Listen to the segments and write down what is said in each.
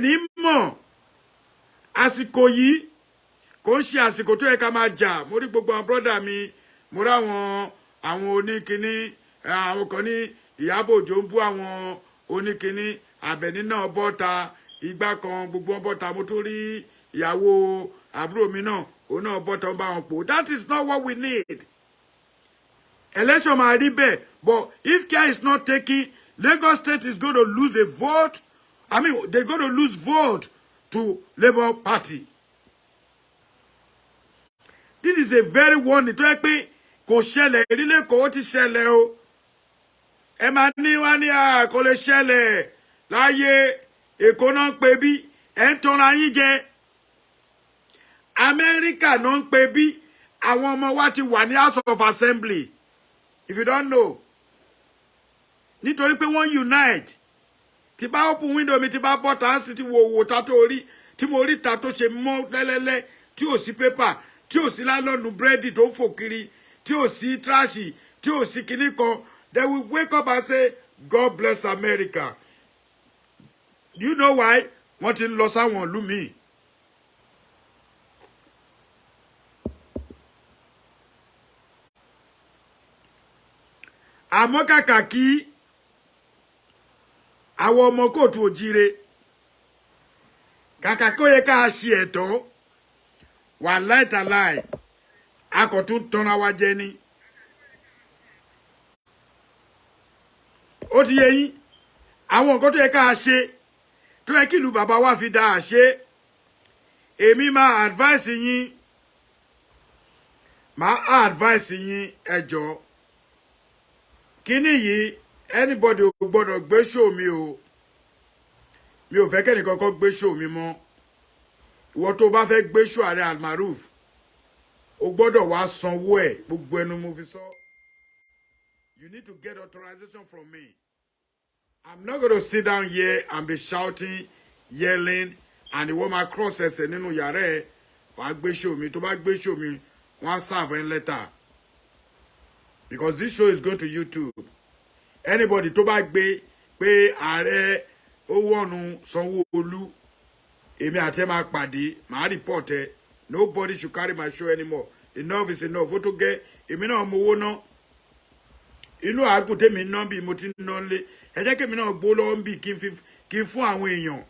ní mọ̀ àsìkò yìí kò ń ṣe àsìkò tó yẹ ká máa jà. Mo rí gbogbo àwọn brọ́dà mi, mo rí àwọn oníkiní, àwọn kan ní Ìyábọ̀ Òjó ń bú àwọn oníkiní, Àbẹ̀ní náà bọ́ta, igbá kan gbogbo wọn bọ́ta. Mo tún rí ìyàwó àbúrò mi náà, òun náà bọ́ta ń bá wọn pò. That is not what we need. Election máa rí bẹ́ẹ̀, but if care is not taken, Lagos State is going to lose a vote. I mean, they're going to lose vote to Labour Party. This is a very warning. Tó yẹ pé kò ṣẹlẹ̀ ìdílé kò ti ṣẹlẹ̀ o. Ẹ máa ní wá ní kò lè ṣẹlẹ̀ láyé Èkó náà ń pè bí ẹ̀ ń tanra yín jẹ. Amẹ́ríkà náà ń pè bí àwọn ọmọ wa ti wà ní House of Assembly. If you don't know. Nítorí pé wọ́n unite. Tí bá open window mi tí bá bọ́ tá sí tí wo ta tó rí tí mo rí ta tó ṣe mọ́ lẹ́lẹ́lẹ́ tí ò sí paper tí ò sí lálọ́nu búrẹ́dì tó ń fò kiri tí ò sí trash tí ò sí kinní kan, they will wake up and say God bless America. Do you know why? Wọ́n ti ń lọ sáwọn ìlú míì. Àmọ́ kàkà kí àwọn ọmọ kóòtù òjíire kàkà kó yẹ ká ṣe ẹ̀tọ́ wà láìtàláì akọ̀tún tọ́ra wa jẹ ní. Ó ti yé yín àwọn nǹkan tó yẹ ká ṣe tó yẹ kí ìlú bàbá wa fi dá ṣe. Èmi máa advice yín ẹ jọ̀ọ́. Kíní yìí anybody ò gbọ́dọ̀ gbé show mi o. Mi ò fẹ́ kẹ́ni kankan gbé show mi mọ́. Ìwọ tó bá fẹ́ gbé show Ààrẹ Almaroof o gbọ́dọ̀ wá sanwó ẹ̀ gbogbo ẹnu mo fi sọ. You need to get authorization from me. I'm not going to sit down here and be shouting, yelling, and ìwọ máa cross ẹsẹ̀ nínú yàrá ẹ̀ wá gbé show mi. Tó bá gbé show mi wọ́n á serve ẹ letter. Because this show is going to YouTube. Anybody tó bá gbé pé ààrẹ ó wọ̀nù Sanwó-Olú, èmi àti ẹ máa pàdé, màá report ẹ. Nobody should carry my show anymore. Enough is enough. Ó tó gẹ́ èmi náà mo owó ná. Inú àágùn tèmi ná bí mo ti ń ná lé. Ẹ jẹ́ kí èmi náà gbó lọ́wọ́ bí kí n fún àwọn èèyàn.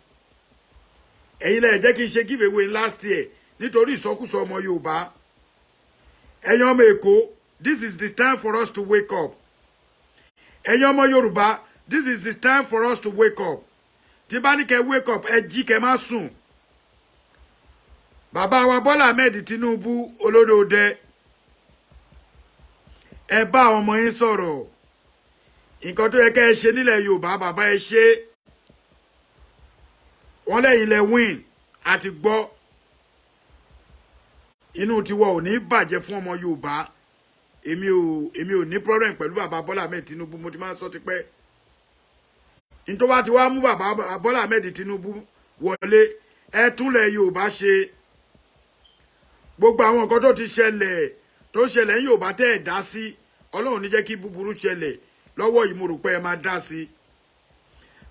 Ẹ̀yin lẹ jẹ́ kí n ṣe give away last year nítorí ìsọkúsọ ọmọ Yorùbá. Ẹ̀yin ọmọ Èkó, this is the time for us to wake up. Ẹ̀yin ọmọ Yorùbá, this is the time for us to wake up. Tí bá ní kẹ́ wake up, ẹ jí kẹ́ má sùn. Bàbá wa Bọ́lá Ahmed Tinubu olódòdẹ. Ẹ bá ọmọ yín sọ̀rọ̀. Nǹkan tó yẹ kẹ́ ẹ ṣe nílẹ̀ Yorùbá, bàbá ẹ ṣe. Wọ́n lẹ́yìn lẹ win àti gbọ́. Inú tiwa ò ní bàjẹ́ fún ọmọ Yorùbá. Èmi ò ní problem pẹ̀lú bàbá Bọ́lá Ahmed Tinubu, mo ti máa sọ tipẹ́. In tó bá ti wá mú bàbá Bọ́lá Ahmed Tinubu wọlé, ẹ túnlẹ̀ Yorùbá ṣe. Gbogbo àwọn nǹkan tó ti ṣẹlẹ̀ ní Yorùbá tẹ́ ẹ̀ dá sí, Ọlọ́run ní jẹ́ kí búburú ṣẹlẹ̀ lọ́wọ́ yìí mo rò pé ẹ máa dá sí.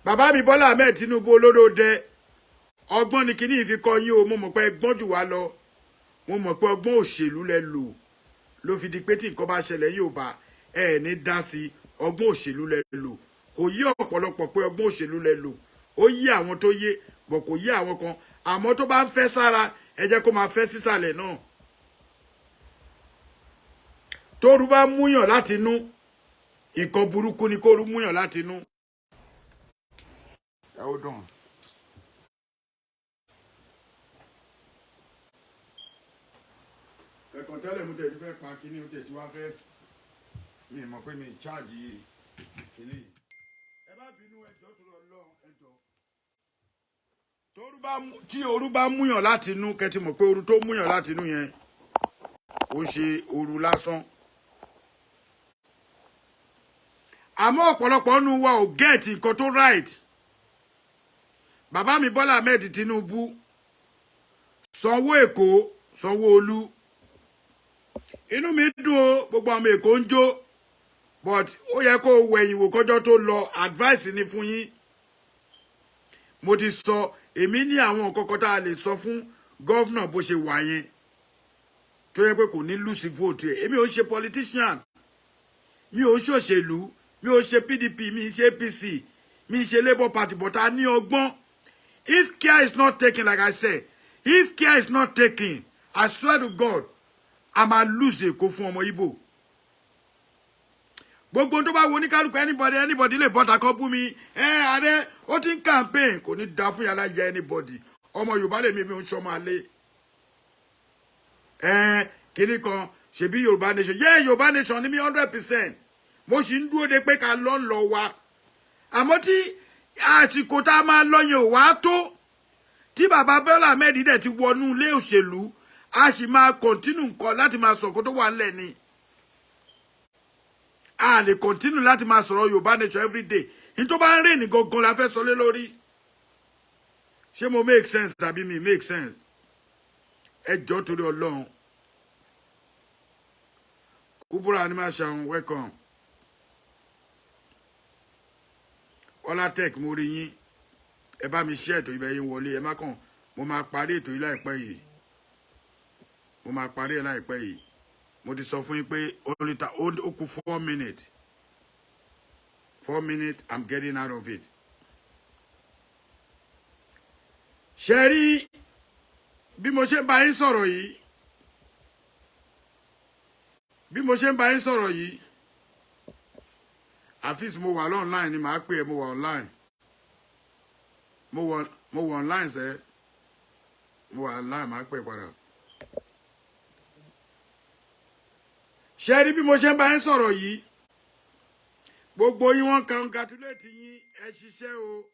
Bàbá mi Bọ́lá Ahmed Tinubu olódòdẹ, ọgbọ́n ni kíní fi kọ́ yín o, mo mọ̀ pé ẹ gbọ́n jù wá lọ. Mo mọ̀ pé ọgbọ́n òṣèlú lẹ lò. Ló fi di pé tí nǹkan bá ṣẹlẹ̀ Yorùbá ẹ ní dá sí, ọgbọ́n òṣèlú lẹ lò. Kò yí ọ̀pọ̀lọpọ̀ pé ọgbọ́n òṣèlú lẹ lò. Ó yí àwọn tó yé, bọ̀ kò yí àwọn kan. Àmọ́ tó bá ń fẹ́ sára, ẹ jẹ́ kó máa fẹ́ sísàlẹ̀ náà. Tóru bá múyàn láti inú, nǹkan burúkú ni kóru múyàn láti inú. Ẹ ó dùn. Ẹ̀kan tẹ́lẹ̀ mú tẹ̀lé fẹ́ pa kíní ó tẹ̀ tí wá fẹ́. Mi mọ̀ pé mi charge kíní. Ẹ má bínú ẹjọ́ tó lọ lọ ẹjọ́. Tí ooru bá múyàn láti inú, kẹ́ ti mọ̀ pé ooru tó múyàn láti inú yẹn ó ṣe ooru lásán. Àmọ́ ọ̀pọ̀lọpọ̀ nínú wa ò get nǹkan tó right. Bàbá mi Bọ́lá Ahmed Tinubu, Sanwó Èkó, Sanwó-Olú. Inú mi dùn o, gbogbo àwọn Èkó ń jó, but ó yẹ kó wẹ̀yìn wò kọjọ́ tó lọ, advice ni fún yín. mo ti sọ èmi ní àwọn nǹkan kan tá a lè sọ fún governor bó ṣe wà yẹn tó yẹ pé kò ní lùsì vote ẹ èmi ò ṣe politician mi ò ṣòṣèlú mi ò ṣe PDP mi ṣe APC mi ṣe Labour Party but a ní ọgbọ́n if care is not taken like I said if care is not taken I swear to God a máa lose Èkó fún ọmọ Igbo gbogbo tó bá wo ní kálukú anybody lè bọ́ta kọ́ bú mi ààrẹ ó ti ń campaign kò ní dá fún yàrá yẹ anybody ọmọ Yorùbá lè mi ń sọ máa lé kíní kan ṣebí Yorùbá nation Yorùbá nation ní mi 100% mo sì ń dúró de pé ká lọ wa àmọ́ tí àsìkò tá a máa lọ yẹn ò wá tó tí bàbá Bọ́lá Ahmed dẹ̀ ti wọnú ilé òṣèlú a sì máa continue nǹkan láti máa sọ̀kò tó wà ńlẹ̀ ni a lè continue láti máa sọ̀rọ̀ Yorùbá nation everyday ní tó bá ń rìn ní gangan la fẹ́ sọ lé lórí ṣé mo make sense tàbí mi make sense ẹ jọ̀ọ́ torí Ọlọ́run Kubura ni máa ṣàwọn welcome Ọlátech mo rí yín ẹ bá mi share ètò ibẹ̀ yín wọlé ẹ má kàn mo máa parí ètò yìí láìpẹ́ yìí mo máa parí ẹ̀ láìpẹ́ yìí mo ti sọ fún yín pé ó kù 4 minutes 4 minutes I'm getting out of it. ṣe rí bí mo ṣe ń bá yín sọ̀rọ̀ yìí àfíìsì mo wà online ni màá pè é mo wà online mo wà online sẹ́ mo wà online màá pè é padà. ṣe rí bí mo ṣe ń bá yín sọ̀rọ̀ yìí gbogbo yín wọ́n congratulate yín ẹ ṣiṣẹ́ o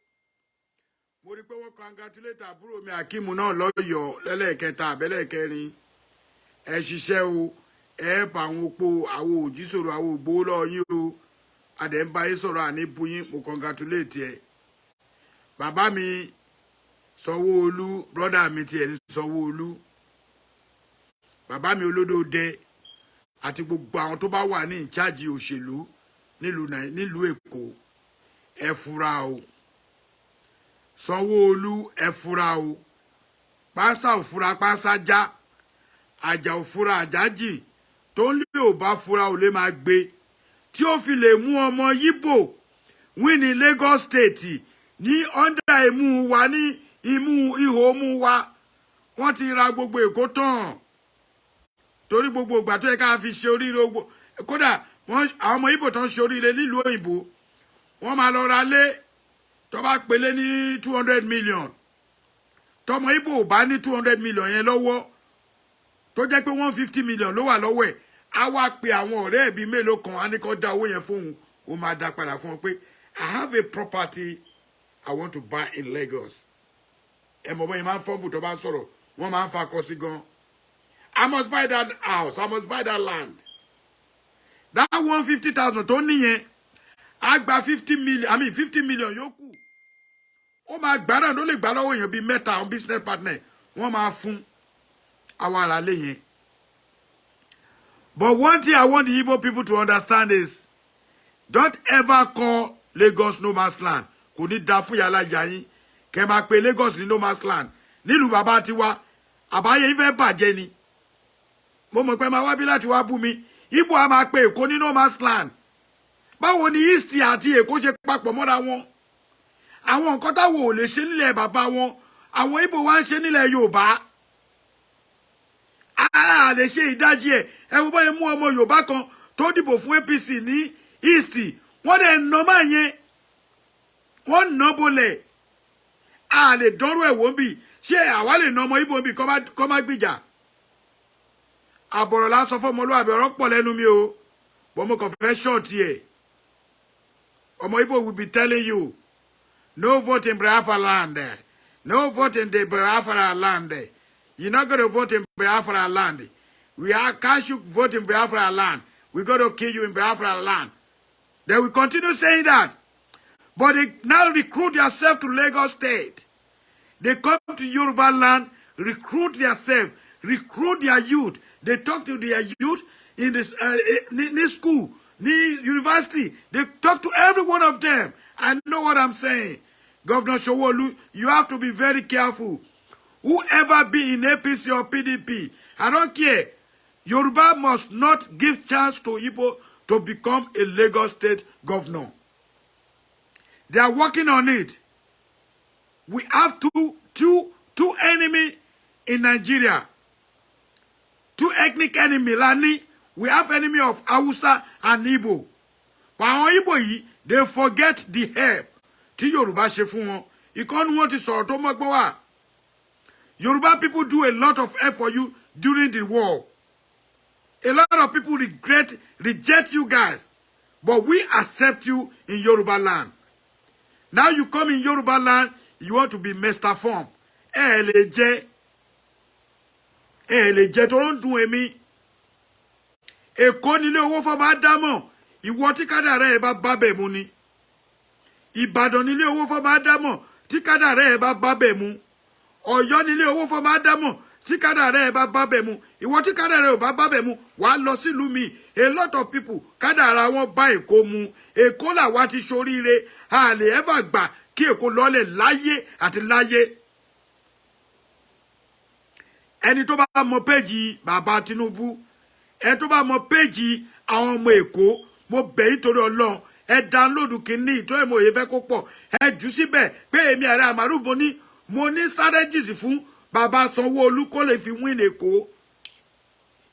mo rí pé wọ́n congratulate àbúrò mi Akíìmù náà lọ́yọ̀ọ́ lẹ́lẹ́kẹta àbẹ́lẹ́kẹrin ẹ ṣiṣẹ́ o ẹ bá àwọn opó àwọn òjíṣòro àwọn ògbówó lọ́ọ́ yín o adẹ̀ ń bá yín sọ̀rọ̀ àní buyín mo congratulate ẹ bàbá mi Sanwó-Olú brọ́dà mi tiẹ̀ ní Sanwó-Olú bàbá mi Olódòdẹ àti gbogbo àwọn tó bá wà ní ìcháàjì òṣèlú nílùú Èkó ẹ fura o Sanwó-Olú ẹ fura o pánsá ò fura pánsá já àjà ò fura àjà jì tó ń lé ò bá fura ò lè máa gbé tí ó fi lè mú ọmọ Yíbò win ní Lagos State ní under imú wa ní imú ihò mú wa wọ́n ti ra gbogbo Èkó tán torí gbogbo ìgbà tó yẹ ká fi ṣe oríire kódà àwọn ọmọ Yíbò tó ń ṣe oríire nílùú òyìnbó wọ́n máa lọ ra lé tó bá pélé ní 200 million tọmọ Yíbò ò bá ní 200 million yẹn lọ́wọ́ tó jẹ́ pé 150 million ló wà lọ́wọ́ ẹ̀ á wá pe àwọn ọ̀rẹ́ ẹ̀bí mélòó kan á ní kó dá owó yẹn fóun ó máa dá padà fún wọn pé I have a property I want to buy in Lagos ẹ mọ̀ bọ́yìn máa ń fọ́nbù tó bá ń sọ̀rọ̀ wọ́n máa ń fa akọ sí gan I must buy that house I must buy that land that 150,000 tó níyẹn á gba 50 million yòókù ó máa gbà náà ló lè gbà lọ́wọ́ èèyàn bíi mẹ́ta àwọn business partner wọ́n máa fún àwọn ará lé yẹn. But one thing I want the Igbo people to understand is don't ever call Lagos no man's land. Kò ní dá fún yàrá yàyín kẹ́ máa pe Lagos ní no man's land nílùú bàbá tiwa àbáyé ìfẹ́ bàjẹ́ ni mo mọ̀ pé máa wá bí láti wá bú mi Igbo a máa pe Èkó ní no man's land báwo ni East àti Èkó ṣe papọ̀ mọ́ra wọn àwọn nǹkan táwọn ò lè ṣe nílẹ̀ bàbá wọn àwọn Igbo wá ń ṣe nílẹ̀ Yorùbá a lè ṣe ìdajì ẹ wo báyìí mú ọmọ Yorùbá kan tó dìbò fún APC ní East wọ́n dẹ̀ nà máa yẹn wọ́n nà bolẹ̀ a lè dánrú ẹ̀wọ̀n bì ṣé àwa lè nà ọmọ Igbo bì kọ́ má gbìjà àbọ̀rọ̀ lásán fọmọlúwàbí ọ̀rọ̀ pọ̀ lẹ́nu mi o bọ́n mo kàn fẹ́ ṣọ́ọ̀tì ẹ̀ ọmọ Igbo will be telling you no vote in Biafra land no vote in the Biafra land you're not going to vote in Biafra land can't you vote in Biafra land we're going to kill you in Biafra land they will continue saying that but they now recruit themselves to Lagos State they come to Yoruba land recruit themselves recruit their youth they talk to their youth in this school university they talk to every one of them I know what I'm saying Governor Sanwo-Olu, you have to be very careful. Whoever be in APC or PDP, I don't care. Yoruba must not give chance to Igbo to become a Lagos state governor. They are working on it. We have two enemies in Nigeria. Two ethnic enemy, Lani. We have enemy of Hausa and Igbo. But our Igbo, they forget the help. Tí Yoruba ṣe fún wọn. Ìkànnì wọn ti sọ̀rọ̀ tó mọ́gbọ́n wá. Yoruba people do a lot of help for you during the war. A lot of people reject you guys. But we accept you in Yoruba land. Now you come in Yoruba land, you want to be Mr. Form. Lè jẹ́ tó ń dùn èmi. Èkó nílé owó fọmọ Ádámọ̀, ìwọ tí kádàrá ẹ bá bábẹ̀ mu ni. Ìbàdàn nílé owó fọmọ Ádámọ̀, tí kádàrá ẹ bá bábẹ̀ mu. Ọ̀yọ́ nílé owó fọmọ Ádámọ̀, tí kádàrá ẹ bá bábẹ̀ mu. Ìwọ tí kádàrá ẹ ò bá bábẹ̀ mu, wàá lọ sílùú mi. A lot of people kádàrá wọn bá Èkó mu. Èkó làwa ti ṣoríire, a lè ever gbà kí Èkó lọ́lẹ̀ láyé àti láyé. Ẹni tó bá mọ péjì bàbá Tinubu, ẹni tó bá mọ péjì àwọn ọmọ Èkó, mo bẹ̀ yín torí Ọlọ́run, ẹ download kìíní tó èmo yẹ fẹ́ kó pọ̀, ẹ jù síbẹ̀ pé èmi ààrẹ àmàrú mo ní strategies fún bàbá Sanwó-Olú kó lè fi win Èkó.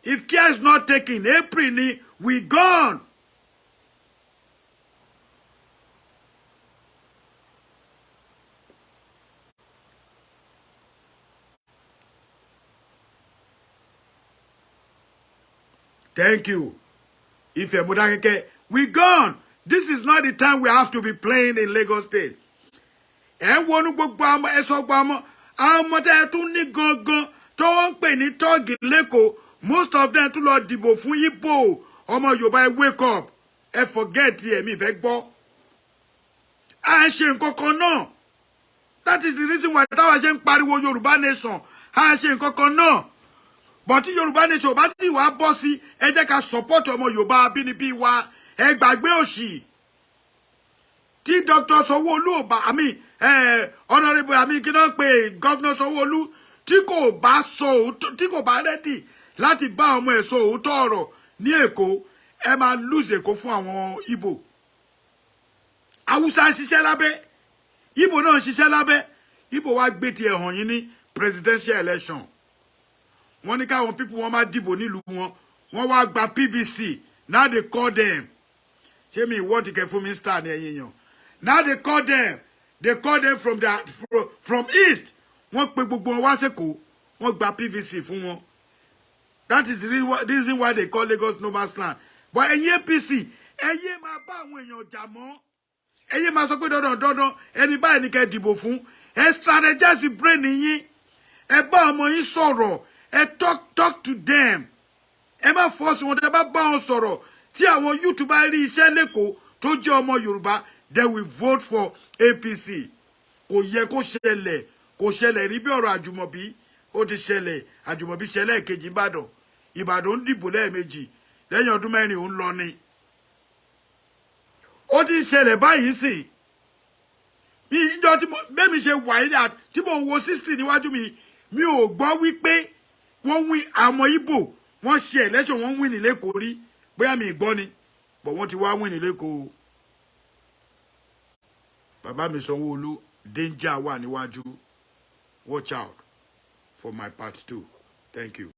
If care is not taken, April ni we gone. Thank you. If we gone. This is not the time we have to be playing in Lagos State. And one gbogbo àmọ́ ẹ sọ gba àmọ́ àmọ́ tẹ́ tún ní gangan tó ń pè ní tọ́ọ̀gì lẹ́kọ̀ọ́, most of them tún lọ dìbò fún Igbo. Ọmọ Yorùbá ẹ wake up. Ẹ forget ẹ mi fẹ́ gbọ́. À ń ṣe nǹkan kan náà. That is the reason why táwa ṣe ń pariwo Yorùbá nation. À ń ṣe nǹkan kan náà. But Yoruba nation bá ti wá bọ́ sí, ẹ jẹ́ ká support ọmọ Yorùbá abínibí wa. Ẹ gbàgbé òṣì. Tí Dr. Sanwó-Olú Honorable kí náà pé Governor Sanwó-Olú tí kò bá ready láti bá ọmọ ẹ̀ sọ òótọ́ ọ̀rọ̀ ní Èkó, ẹ máa lose Èkó fún àwọn Igbo. Hausa ń ṣiṣẹ́ lábẹ́, Igbo náà ń ṣiṣẹ́ lábẹ́. Igbo wá gbé tiẹ̀ hàn yín ní presidential election. Wọ́n ní káwọn people wọ́n máa dìbò nílùú wọn, wọ́n wá gba PVC. Now they call them. Ṣé mi ìwọ́n ti kẹ́ fún mi star ní ẹ̀yìn yàn. Now they call them. They call them from east. Wọ́n pe gbogbo wọn wá sẹ́kọ̀ọ́. Wọ́n gba PVC fún wọn. That is the reason why they call Lagos no man's land. But ẹ̀yin APC, ẹ̀yin máa bá àwọn èèyàn jà mọ́. Ẹ̀yin máa sọ pé dandan ẹni báyìí ni kẹ́ dìbò fún. Ẹ strategize brain yín. Ẹ bá ọmọ yín sọ̀rọ̀. Ẹ talk to them. Ẹ má force wọn, tẹ́ bá bá wọn sọ̀rọ̀. Tí àwọn YouTube bá rí iṣẹ́ lẹ́kọ̀ọ́ tó jẹ́ ọmọ Yorùbá, they will vote for APC. Kò yẹ kó ṣẹlẹ̀ rí bí ọ̀rọ̀ Àjùmọ̀bí. Ó ti ṣẹlẹ̀, Àjùmọ̀bí ṣẹlẹ̀ kejì Ìbàdàn. Ìbàdàn ń dìbò lẹ́ẹ̀mejì. Lẹ́yìn ọdún mẹ́rin ó ń lọ ni. Ó ti ṣẹlẹ̀ báyìí sì. Ní ìjọ tí bẹ́ẹ̀mi ṣe wà ní tí mo wo 60 níwájú mi, mi ò gbọ́ wípé wọ́n win àwọn Igbo. Wọ́n ṣe election, wọ́n win ní Lẹ́kọ̀ọ́ rí. Bóyá mi gbọ́ ni, but wọ́n ti wá win ní Lẹ́kọ̀ọ́. Bàbá mi Sanwó-Olú, danger wà níwájú. Watch out for my part 2. Thank you.